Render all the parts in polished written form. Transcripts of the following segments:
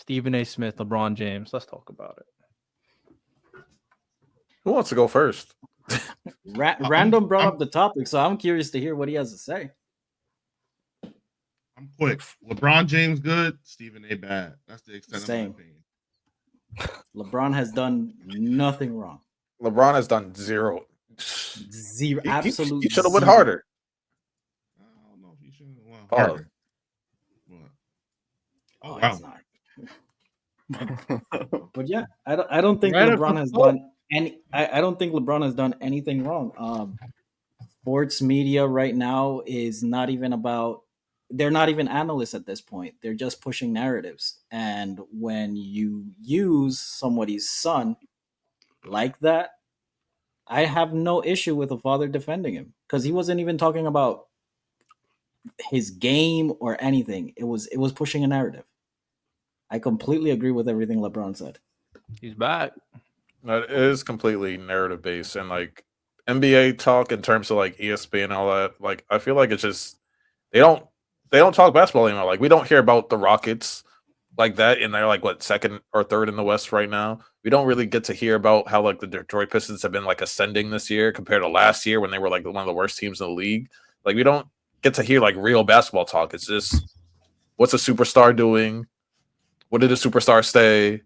Stephen A. Smith, LeBron James. Let's talk about it. Who wants to go first? Random brought up the topic, so I'm curious to hear what he has to say. I'm quick. LeBron James good, Stephen A. bad. That's the extent Same. of my opinion. LeBron has done nothing wrong. LeBron has done zero. Zero. Absolutely. He should have went harder. I don't know if he should have went harder. Oh, wow. But yeah, I don't think LeBron has done any. I don't think LeBron has done anything wrong. Sports media right now is not even about. They're not even analysts at this point. They're just pushing narratives. And when you use somebody's son like that, I have no issue with a father defending him because he wasn't even talking about his game or anything. It was pushing a narrative. I completely agree with everything LeBron said. He's back. That is completely narrative based, and like NBA talk in terms of like ESPN and all that. Like I feel like it's just they don't talk basketball anymore. Like we don't hear about the Rockets like that, and they're like what second or third in the West right now. We don't really get to hear about how like the Detroit Pistons have been like ascending this year compared to last year when they were like one of the worst teams in the league. Like we don't get to hear like real basketball talk. It's just what's a superstar doing? What did a superstar say?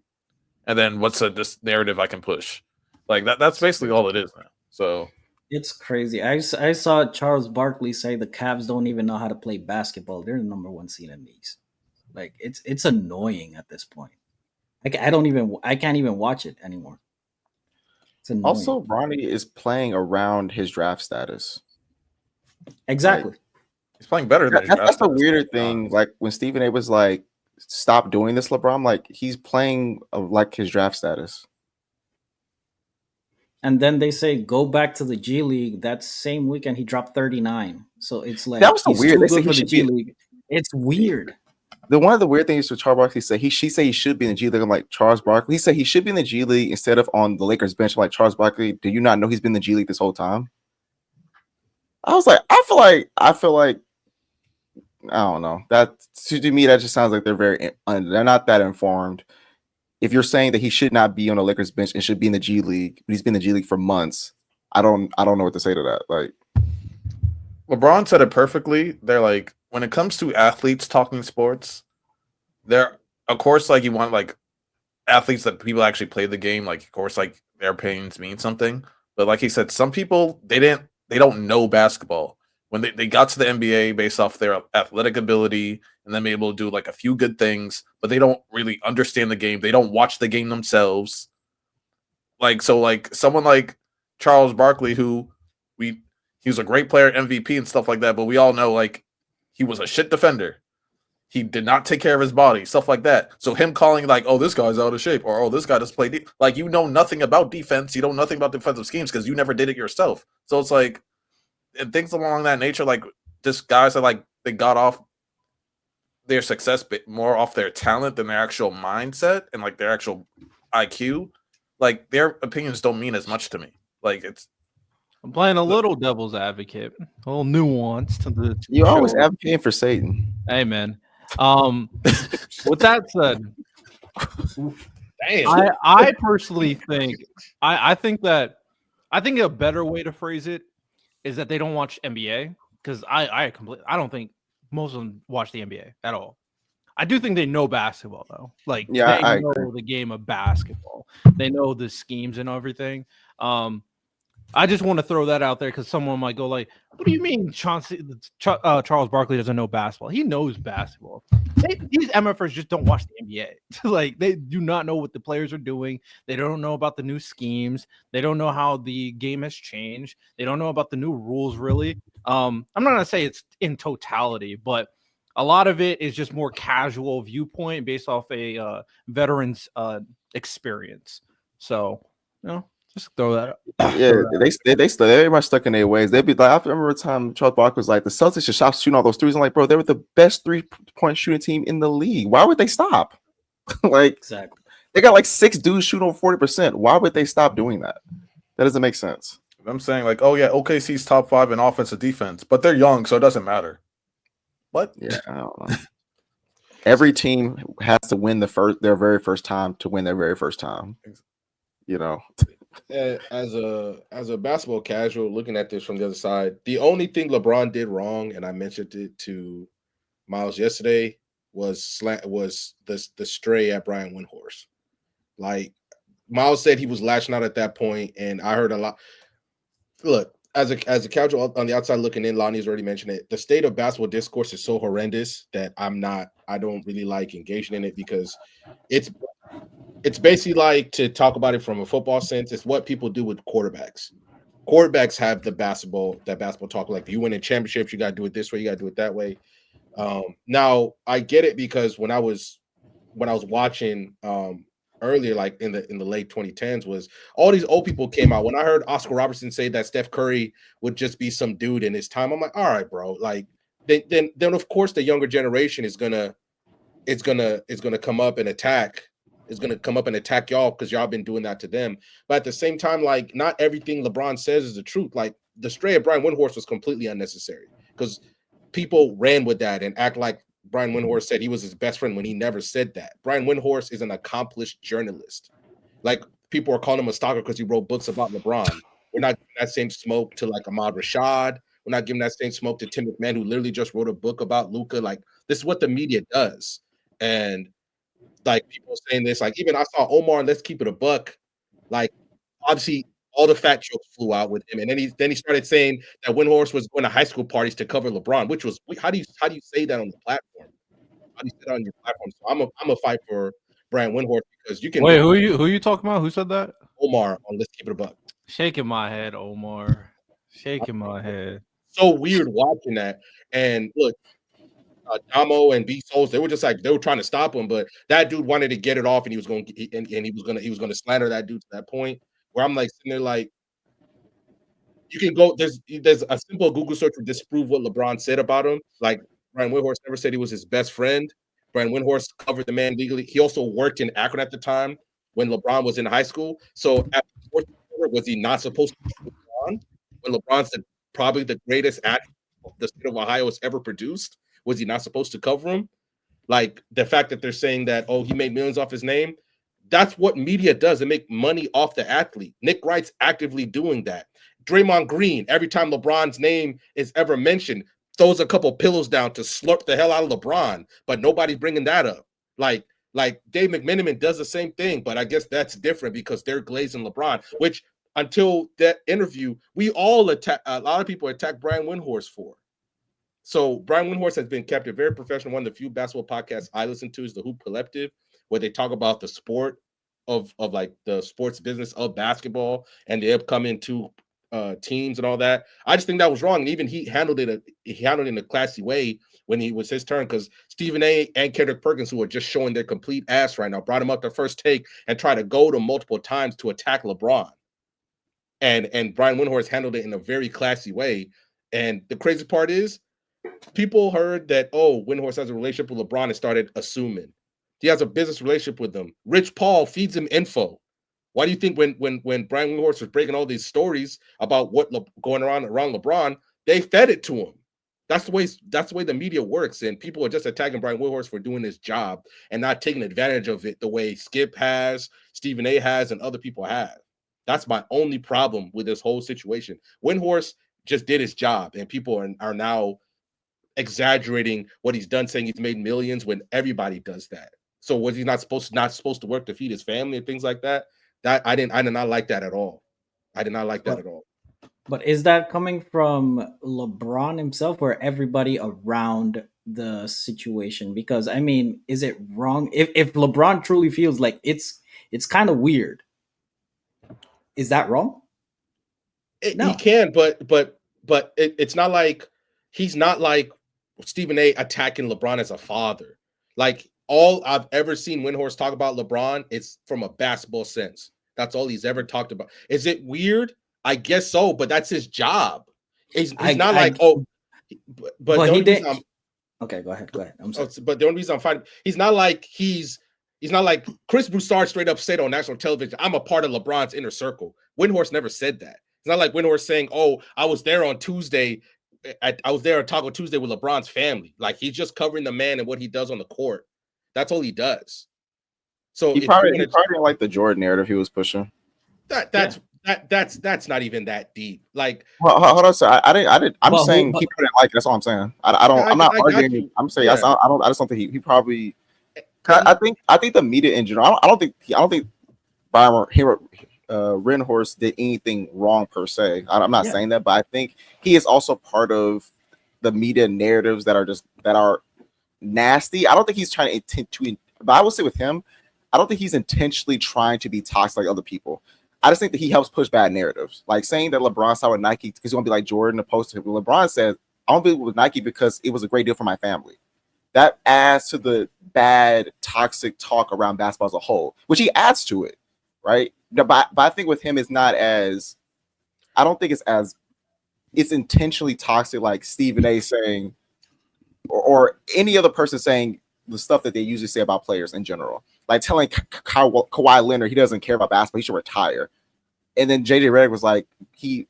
And then what's this narrative I can push? Like that's basically all it is now. So it's crazy. I saw Charles Barkley say the Cavs don't even know how to play basketball. They're the number one seed in the East. Like it's annoying at this point. I can't even watch it anymore. It's annoying. Also, Bronny is playing around his draft status. Exactly. Like, he's playing better than that's the weirder thing. Like when Stephen A was like, "Stop doing this, LeBron." Like he's playing like his draft status. And then they say go back to the G League. That same weekend he dropped 39. So it's like that was so weird. They say he should be the G League. It's weird. One of the weird things with Charles Barkley said she said he should be in the G League. I'm like, Charles Barkley. He said he should be in the G League instead of on the Lakers bench. I'm like, Charles Barkley, do you not know he's been in the G League this whole time? I was like, I feel like I don't know. That to me, that just sounds like they're not that informed. If you're saying that he should not be on the Lakers bench and should be in the G League, but he's been in the G League for months, I don't know what to say to that. Like LeBron said it perfectly. They're like, when it comes to athletes talking sports, they're of course like you want like athletes that people actually play the game. Like of course like their opinions mean something. But like he said, some people they don't know basketball. When they got to the NBA based off their athletic ability and then be able to do like a few good things, but they don't really understand the game. They don't watch the game themselves. Like so, like someone like Charles Barkley, he was a great player, MVP and stuff like that, but we all know like he was a shit defender. He did not take care of his body, stuff like that. So him calling like, "Oh, this guy's out of shape," or "Oh, this guy doesn't play," like you know nothing about defense. You know nothing about defensive schemes because you never did it yourself. So it's like. And things along that nature, like just guys that like they got off their success more off their talent than their actual mindset and like their actual IQ. Like their opinions don't mean as much to me. Like I'm playing a little devil's advocate, a little nuance to the. You always advocating for Satan. Hey man, with that said, I personally think I think a better way to phrase it is that they don't watch NBA because I don't think most of them watch the NBA at all. I do think they know basketball though. Like they know the game of basketball. They know the schemes and everything. I just want to throw that out there because someone might go like, "What do you mean, Charles Barkley doesn't know basketball? He knows basketball." These MFers just don't watch the NBA. Like they do not know what the players are doing. They don't know about the new schemes. They don't know how the game has changed. They don't know about the new rules. Really, I'm not gonna say it's in totality, but a lot of it is just more casual viewpoint based off a veteran's experience. So, just throw that up. Yeah, they very much stuck in their ways. They'd be like, I remember a time Charles Barkley was like, the Celtics should stop shooting all those threes. I'm like, bro, they were the best 3-point shooting team in the league. Why would they stop? Like, exactly. They got like 6 dudes shooting over 40%. Why would they stop doing that? That doesn't make sense. I'm saying like, oh yeah, OKC's top 5 in offensive defense, but they're young, so it doesn't matter. What? Yeah, I don't know. Every team has to win their very first time to win their very first time. You know, As a basketball casual looking at this from the other side, the only thing LeBron did wrong, and I mentioned it to Miles yesterday, was the stray at Brian Windhorst. Like Miles said, he was lashing out at that point, and I heard a lot. Look, as a casual on the outside looking in, Lonnie's already mentioned it. The state of basketball discourse is so horrendous that I don't really like engaging in it because it's basically like, to talk about it from a football sense, it's what people do with quarterbacks. Quarterbacks have that basketball talk, like, you win in championships, you got to do it this way, you got to do it that way. Now I get it, because when I was watching earlier, like in the late 2010s, was all these old people came out. When I heard Oscar Robertson say that Steph Curry would just be some dude in his time, I'm like, all right, bro. Like, then of course the younger generation is gonna come up and attack. Is gonna come up and attack y'all because y'all been doing that to them. But at the same time, like, not everything LeBron says is the truth. Like, the stray of Brian Windhorst was completely unnecessary because people ran with that and act like Brian Windhorst said he was his best friend when he never said that. Brian Windhorst is an accomplished journalist. Like, people are calling him a stalker because he wrote books about LeBron. We're not giving that same smoke to, like, Ahmad Rashad. We're not giving that same smoke to Tim McMahon, who literally just wrote a book about Luka. Like, this is what the media does. And, like, people saying this, like, even I saw Omar, let's keep it a buck. Like, obviously, all the fat jokes flew out with him, and then he started saying that Windhorst was going to high school parties to cover LeBron, which was, how do you say that on the platform? How do you say that on your platform? So I'm a fight for Brian Windhorst, because you can wait. Who you talking about? Who said that? Omar on Let's Keep It a Buck. Shaking my head, Omar. Shaking my head. So weird watching that. And look, Damo and B.S.S, they were just like, they were trying to stop him, but that dude wanted to get it off, and he was going to slander that dude to that point where I'm like sitting there like, you can go, there's a simple Google search to disprove what LeBron said about him. Like, Brian Windhorst never said he was his best friend. Brian Windhorst covered the man legally. He also worked in Akron at the time when LeBron was in high school. So at sports reporter, was he not supposed to cover LeBron when LeBron's probably the greatest athlete the state of Ohio has ever produced? Was he not supposed to cover him? Like, the fact that they're saying that, oh, he made millions off his name, that's what media does. They make money off the athlete. Nick Wright's actively doing that. Draymond Green, every time LeBron's name is ever mentioned, throws a couple pillows down to slurp the hell out of LeBron, but nobody's bringing that up. Like Dave McMenamin does the same thing, but I guess that's different because they're glazing LeBron, which until that interview, we all attack. A lot of people attack Brian Windhorst for. So Brian Windhorst has been kept a very professional. One of the few basketball podcasts I listen to is the Hoop Collective, where they talk about the sport of like the sports business of basketball and the upcoming two teams and all that. I just think that was wrong. And even he handled it in a classy way when he was his turn, because Stephen A. and Kendrick Perkins, who are just showing their complete ass right now, brought him up their first take and tried to go to multiple times to attack LeBron. And Brian Windhorst handled it in a very classy way. And the crazy part is, people heard that, oh, Windhorst has a relationship with LeBron and started assuming he has a business relationship with them. Rich Paul feeds him info. Why do you think when Brian Windhorst was breaking all these stories about what going around LeBron, they fed it to him? That's the way the media works, and people are just attacking Brian Windhorst for doing his job and not taking advantage of it the way Skip has, Stephen A. has, and other people have. That's my only problem with this whole situation. Windhorst just did his job, and people are now exaggerating what he's done, saying he's made millions when everybody does that. So was he not supposed to work to feed his family and things like that? That I did not like that at all. I did not like that at all. But is that coming from LeBron himself or everybody around the situation? Because I mean, is it wrong if LeBron truly feels like it's kind of weird? Is that wrong? No. He can, but it's not like he's not like Stephen A. attacking LeBron as a father. Like, all I've ever seen Windhorst talk about LeBron is from a basketball sense. That's all he's ever talked about. Is it weird? I guess so, but that's his job. He's not like, oh, but he did. Okay, go ahead. I'm sorry. But the only reason I'm fighting, he's not like Chris Broussard straight up said on national television, I'm a part of LeBron's inner circle. Windhorst never said that. It's not like Windhorst saying, oh, I was there on Taco Tuesday with LeBron's family. Like, he's just covering the man and what he does on the court. That's all he does. So he probably didn't like the Jordan narrative he was pushing. That's not even that deep. Like, well, hold on, sir. I didn't. I'm saying he probably didn't like it. That's all I'm saying. I'm not arguing. I'm saying I just don't think he probably. I think the media in general. I don't think Brian Windhorst did anything wrong per se. I'm not saying that, but I think he is also part of the media narratives that are nasty. I don't think he's trying to but I will say with him, I don't think he's intentionally trying to be toxic like other people. I just think that he helps push bad narratives. Like saying that LeBron signed with Nike because he's gonna be like Jordan opposed to him. LeBron said, I don't be with Nike because it was a great deal for my family. That adds to the bad, toxic talk around basketball as a whole, which he adds to it, right? But I think with him, it's not as, I don't think it's intentionally toxic like Stephen A saying, or any other person saying the stuff that they usually say about players in general. Like telling Kawhi Leonard he doesn't care about basketball, he should retire. And then JJ Redick was like, he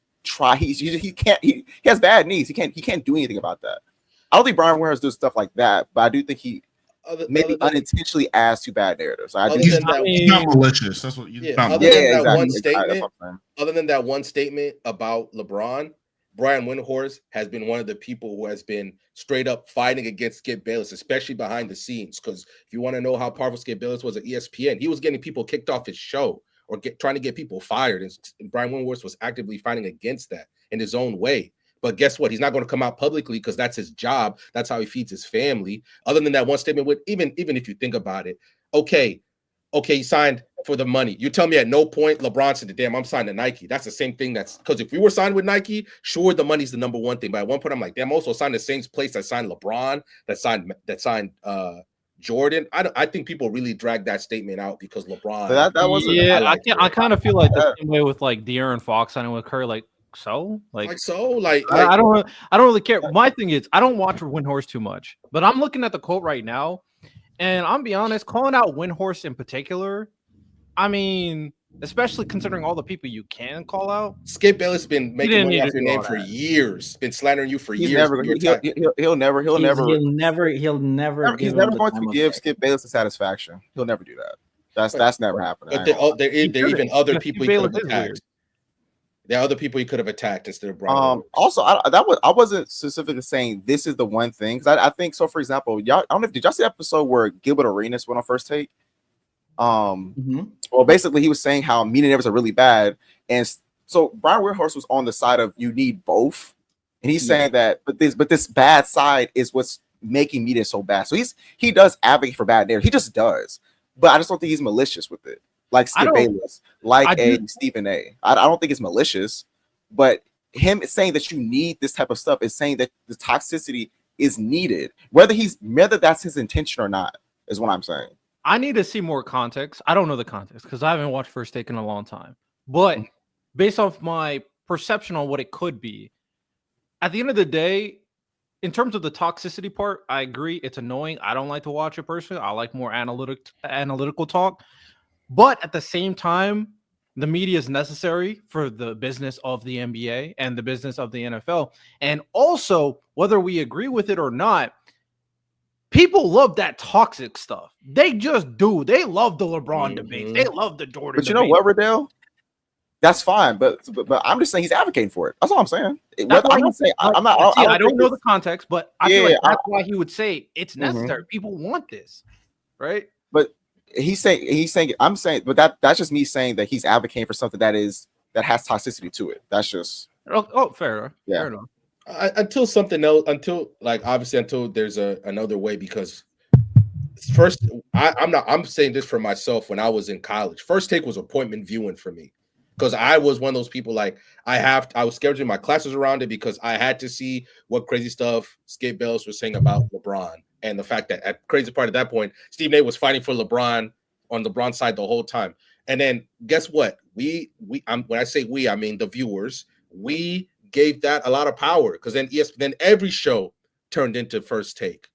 has bad knees. He can't do anything about that. I don't think Brian Windhorst does stuff like that, but I do think he maybe unintentionally adds to bad narratives. He's not malicious. That's what you. Other than that one statement about LeBron, Brian Windhorst has been one of the people who has been straight up fighting against Skip Bayless, especially behind the scenes. Because if you want to know how powerful Skip Bayless was at ESPN, he was getting people kicked off his show or trying to get people fired. And Brian Windhorst was actively fighting against that in his own way. But guess what? He's not going to come out publicly because that's his job. That's how he feeds his family. Other than that one statement, with even if you think about it, okay, he signed for the money. You tell me at no point LeBron said, "Damn, I'm signed to Nike." That's the same thing. That's because if we were signed with Nike, sure, the money's the number one thing. But at one point, I'm like, "Damn, I'm also signed the same place that signed LeBron, that signed Jordan." I think people really drag that statement out because LeBron. That wasn't. Yeah, I kind of feel like the same way with like De'Aaron Fox signing with Curry. I don't really care. My thing is I don't watch Windhorst too much, but I'm looking at the quote right now, and I'm be honest, calling out Windhorst in particular. I mean, especially considering all the people you can call out. Skip Bayless has been making money off your name for years. Been slandering you for years. He'll never give going to give Skip Bayless the satisfaction. He'll never do that. That's never happened. But there are even other people he could have attacked. There are other people he could have attacked instead of Brian. Also, I wasn't specifically saying this is the one thing because I think so. For example, y'all, I don't know if did y'all see the episode where Gilbert Arenas went on First Take? Well, basically, he was saying how media narratives are really bad, and so Brian Windhorst was on the side of you need both, and he's saying that, but this bad side is what's making media so bad. So he does advocate for bad narrative. He just does, but I just don't think he's malicious with it. Like Skip Bayless, like Stephen A. I don't think it's malicious, but him saying that you need this type of stuff is saying that the toxicity is needed, whether that's his intention or not, is what I'm saying. I need to see more context. I don't know the context because I haven't watched First Take in a long time. But based off my perception on what it could be, at the end of the day, in terms of the toxicity part, I agree. It's annoying. I don't like to watch it personally. I like more analytical talk. But at the same time, the media is necessary for the business of the NBA and the business of the NFL. And also, whether we agree with it or not, people love that toxic stuff. They just do. They love the LeBron debates. They love the Jordan But you know what, Riddell? That's fine. But I'm just saying he's advocating for it. That's all I'm saying. I don't know the context, but I feel like that's why he would say it's necessary. People want this, right? But he's saying I'm saying, but that's just me saying that he's advocating for something that has toxicity to it. That's just fair enough. Yeah. Fair enough. Until something else, until there's another way, because first I'm saying this for myself. When I was in college, First Take was appointment viewing for me because I was one of those people I was scheduling my classes around it because I had to see what crazy stuff Skip Bayless was saying about LeBron. And the fact that at crazy part at that point, Stephen A was fighting for LeBron on LeBron's side the whole time. And then guess what? When I say we, I mean the viewers. We gave that a lot of power because then every show turned into First Take,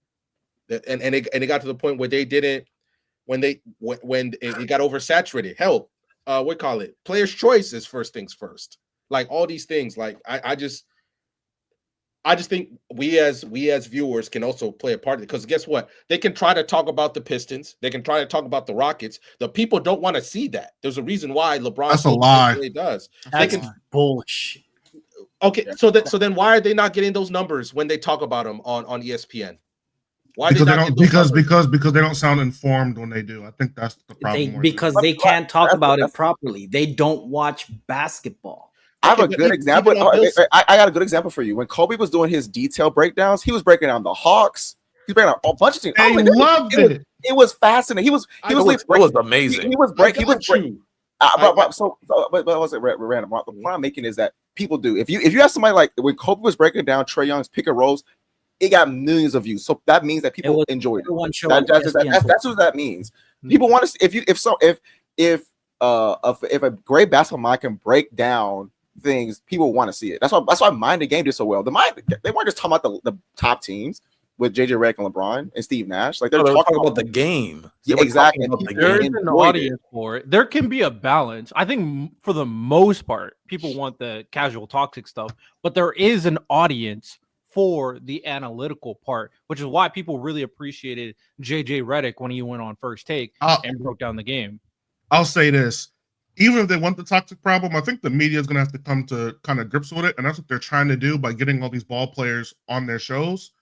and it got to the point where they didn't when it got oversaturated. Hell, what call it? Players' Choice is first things first. Like all these things. Like I I just think we as viewers can also play a part because guess what? They can try to talk about the Pistons. They can try to talk about the Rockets. The people don't want to see that. There's a reason why LeBron That's a lie. He does. That's They can bullshit. okay. So then why are they not getting those numbers when they talk about them on ESPN? Why Because they they not don't get those numbers? because they don't sound informed when they do. I think that's the problem. Because they can't talk about it properly. They don't watch basketball. I have a good example. I got a good example for you. When Kobe was doing his detailed breakdowns, he was breaking down the Hawks. He was breaking down a bunch of teams. They loved it. It was fascinating. It was amazing. He was breaking. But was it random? The point I'm making is that people do. If you have somebody like when Kobe was breaking down Trae Young's pick and rolls, it got millions of views. So that means that people enjoyed it. That's what that means. People want to see if a great basketball mind can break down things, people want to see it. That's why Mind the Game did so well. They weren't just talking about the top teams with JJ Redick and LeBron and Steve Nash. Like they're talking about the game. Yeah, exactly. There's an audience for it. There can be a balance. I think for the most part, people want the casual toxic stuff, but there is an audience for the analytical part, which is why people really appreciated JJ Redick when he went on First Take and broke down the game. I'll say this. Even if they want the toxic problem, I think the media is going to have to come to kind of grips with it. And that's what they're trying to do by getting all these ball players on their shows.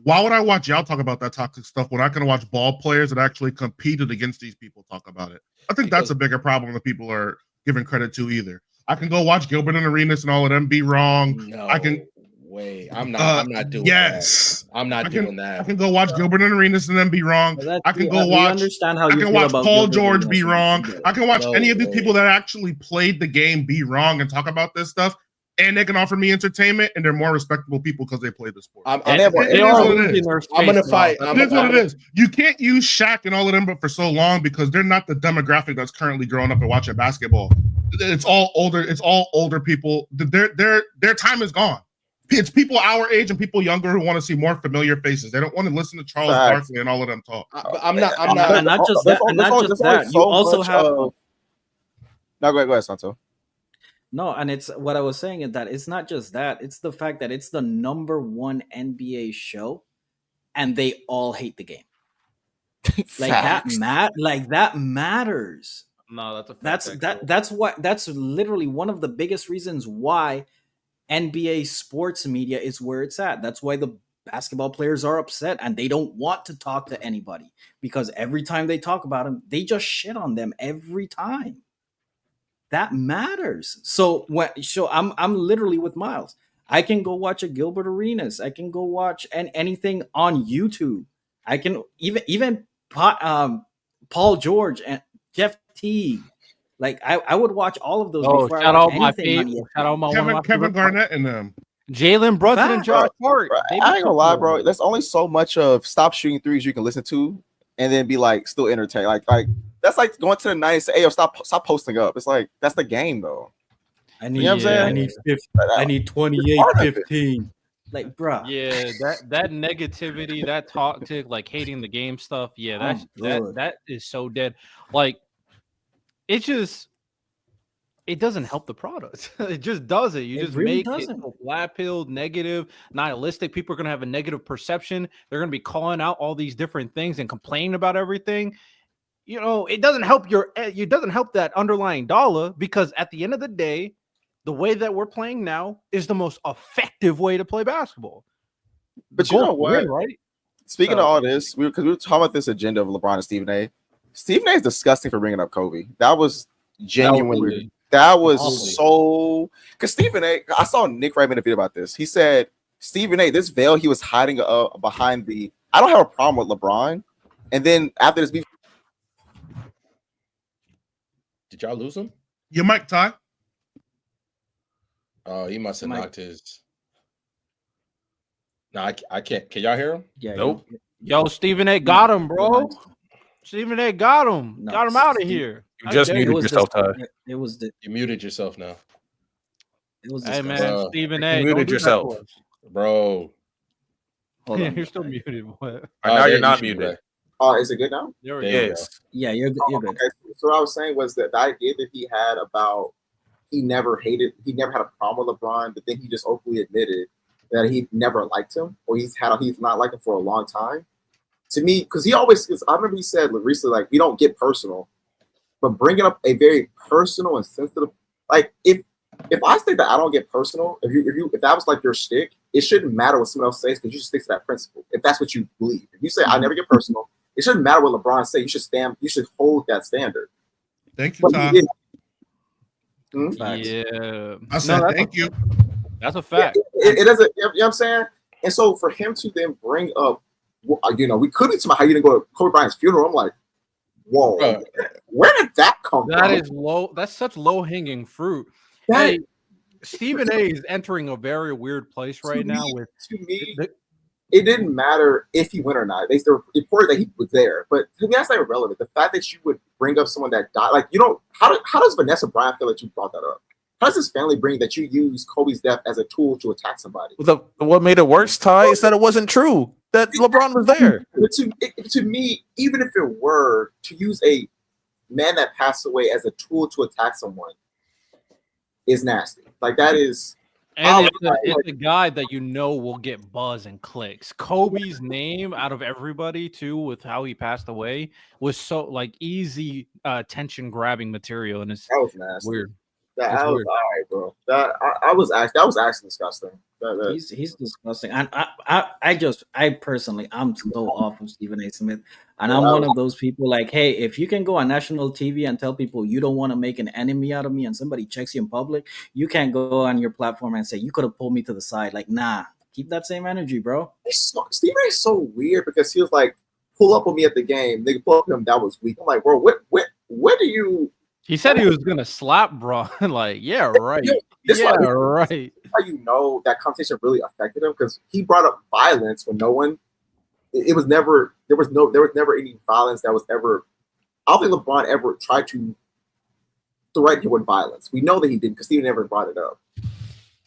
Why would I watch y'all talk about that toxic stuff when I can watch ball players that actually competed against these people talk about it? I think that's a bigger problem that people are giving credit to either. I can go watch Gilbert and Arenas and all of them be wrong. No. I can Wait, I'm not doing that. I'm not doing that. I can go watch Gilbert and Arenas and then be wrong. I can go watch. I can watch Paul George be wrong. I can watch any of these people that actually played the game be wrong and talk about this stuff, and they can offer me entertainment, and they're more respectable people because they play the sport. I'm gonna fight. That's what it is. You can't use Shaq and all of them, but for so long because they're not the demographic that's currently growing up and watching basketball. It's all older. It's all older people. Their time is gone. It's people our age and people younger who want to see more familiar faces. They don't want to listen to Charles Barkley and all of them talk. I'm not just that. You also have. No, go ahead, Santo. No, and it's what I was saying is that it's not just that. It's the fact that it's the #1 NBA show, and they all hate the game. That matters. No, that's a fact. That's literally one of the biggest reasons why NBA sports media is where it's at. That's why the basketball players are upset and they don't want to talk to anybody because every time they talk about them, they just shit on them every time. That matters. So I'm literally with Miles. I can go watch a Gilbert Arenas. I can go watch anything on YouTube. I can even Paul George and Jeff Teague. Like I would watch all of those. Before shout out my Kevin Garnett and them. Jalen Brunson and Josh Hart. I ain't gonna lie, bro. There's only so much of stop shooting threes you can listen to, and then be like still entertained. Like that's like going to the night and say, "Hey, yo, stop posting up." It's like that's the game, though. I need, you know what I'm saying? I need 28-15. Like, bro. Yeah, that negativity, that toxic, like hating the game stuff. Yeah, that is so dead. Like. It doesn't help the product. It just doesn't. You just really make it flat-pilled, negative, nihilistic. People are going to have a negative perception. They're going to be calling out all these different things and complaining about everything. You know, it doesn't help that underlying dollar because at the end of the day, the way that we're playing now is the most effective way to play basketball. But you know what? Right? Speaking of all this, because we were talking about this agenda of LeBron and Stephen A. Stephen A is disgusting for bringing up Kobe. That was genuinely. That was so. Because Stephen A. I saw Nick Wright made a video about this. He said Stephen A. This veil he was hiding behind the. I don't have a problem with LeBron. And then after this beef, did y'all lose him? Your mic, Ty. Oh, he must have knocked his. No, I can't. Can y'all hear him? Yeah. Nope. Yo, Stephen A. got him, bro. Stephen A. got him. No, got him out of here. You just muted yourself, Ty. You muted yourself now. It was. Hey man, Stephen A. You muted yourself, bro. Hold on. You're still muted. Now you're not muted. Is it good now? There we go. Yeah, you're good. You're good. Okay. So what I was saying was that the idea that he had about he never had a problem with LeBron, but then he just openly admitted that he never liked him, or he's not liked him for a long time. To me, because he always, I remember he said recently, like, we don't get personal, but bringing up a very personal and sensitive, like, if I say that I don't get personal, if that was like your shtick, it shouldn't matter what someone else says because you should stick to that principle. If that's what you believe, if you say I never get personal, it shouldn't matter what LeBron say. You should hold that standard. Thank you, Todd. Yeah, I said thank you. That's a fact. It doesn't. You know what I'm saying? And so for him to then bring up, you know, we could be talking about how you didn't go to Kobe Bryant's funeral. I'm like, whoa, where did that come from? That is low. That's such low hanging fruit. Hey, Stephen A is entering a very weird place right now. To me, it didn't matter if he went or not. They still reported that he was there, but to me, that's not irrelevant. The fact that you would bring up someone that died, like, you know, how does Vanessa Bryant feel that you brought that up? How does his family bring that you use Kobe's death as a tool to attack somebody? What made it worse, Ty, is that it wasn't true. That LeBron was there. To me, even if it were, to use a man that passed away as a tool to attack someone is nasty. Like, that is. And it's a guy that you know will get buzz and clicks. Kobe's name out of everybody, too, with how he passed away, was so like easy attention grabbing material, and that was nasty. Weird. That was all right, bro. That was actually disgusting. He's disgusting, and I personally, I'm so off of Stephen A. Smith, and I'm one of those people like, hey, if you can go on national TV and tell people you don't want to make an enemy out of me, and somebody checks you in public, you can't go on your platform and say you could have pulled me to the side. Like, nah, keep that same energy, bro. Stephen A. is so weird because he was like, pull up on me at the game. They pull up on him. That was weak. I'm like, bro, what do you? He said he was gonna slap bro. Like, yeah, right. Right. How you know that conversation really affected him, because he brought up violence when no one. There was never any violence that was ever. I don't think LeBron ever tried to threaten him with violence. We know that he didn't because he never brought it up.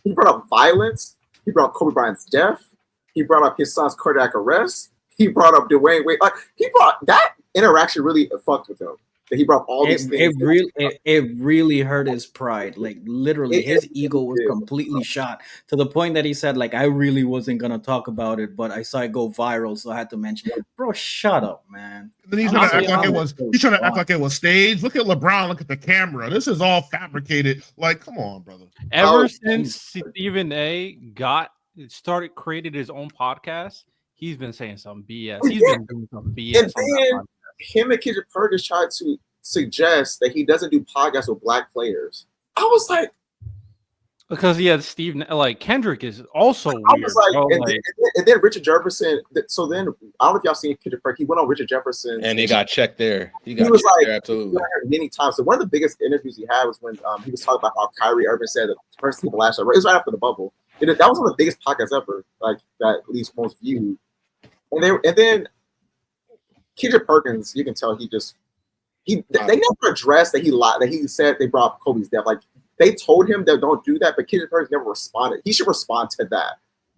He brought up violence. He brought up Kobe Bryant's death. He brought up his son's cardiac arrest. He brought up Dwayne Wade. He brought that interaction really fucked with him. That he brought all these things. It really hurt his pride. Like, literally, his ego was completely shot to the point that he said, like, I really wasn't gonna talk about it, but I saw it go viral, so I had to mention it. Bro, shut up, man. Then he's trying to act like it was. He's trying to act like it was staged. Look at LeBron. Look at the camera. This is all fabricated. Like, come on, brother. Ever since Stephen A. created his own podcast, he's been saying some BS. He's been doing some BS. And then him and Kendrick Perkins tried to suggest that he doesn't do podcasts with black players. I was like, because Kendrick is also weird. I was like, and then Richard Jefferson. So then I don't know if y'all seen Kendrick Perkins. He went on Richard Jefferson, and he got checked there. He was like, there, absolutely, many times. So one of the biggest interviews he had was when he was talking about how Kyrie Irving said that the first people last year. It was right after the bubble. That was one of the biggest podcasts ever, like that at least most viewed. And then Kendrick Perkins, you can tell they never addressed that he lied, that he said they brought up Kobe's death. Like, they told him that don't do that, but Kendrick Perkins never responded. He should respond to that.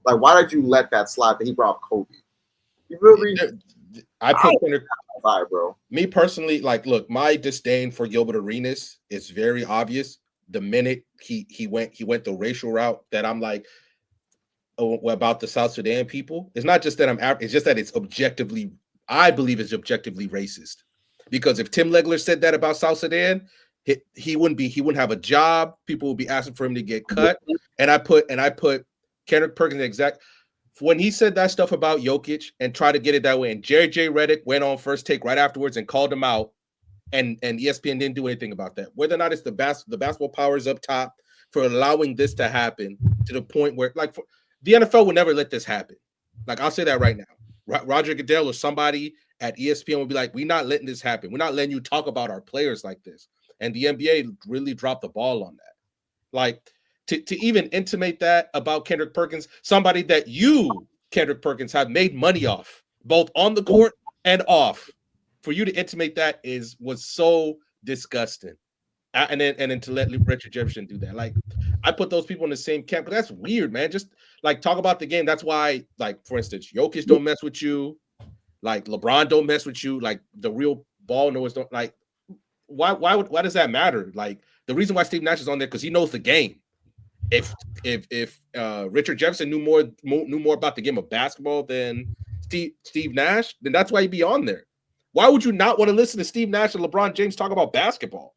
Like, why did you let that slide that he brought up Kobe? You really? I put Kendrick. Bro. Me personally, like, look, my disdain for Gilbert Arenas is very obvious. The minute he went the racial route, that I'm like, oh, about the South Sudan people. It's not just that it's just that it's objectively. I believe it's objectively racist, because if Tim Legler said that about South Sudan, he wouldn't have a job. People would be asking for him to get cut. And I put Kendrick Perkins when he said that stuff about Jokic and tried to get it that way. And Jerry J. Redick went on First Take right afterwards and called him out. And ESPN didn't do anything about that. Whether or not it's the basketball powers up top for allowing this to happen to the point where, like, the NFL would never let this happen. Like, I'll say that right now. Roger Goodell or somebody at ESPN would be like, we're not letting this happen. We're not letting you talk about our players like this. And the NBA really dropped the ball on that. Like, to even intimate that about Kendrick Perkins, somebody that you, Kendrick Perkins, have made money off, both on the court and off, for you to intimate that was so disgusting. And then to let Richard Jefferson do that. Like, I put those people in the same camp, but that's weird, man. Just like talk about the game. That's why, like, for instance, Jokic don't mess with you, like LeBron don't mess with you, like the real ball knowers don't. Like, why does that matter? Like, the reason why Steve Nash is on there because he knows the game. if Richard Jefferson knew more about the game of basketball than Steve Nash, then that's why he'd be on there. Why would you not want to listen to Steve Nash and LeBron James talk about basketball?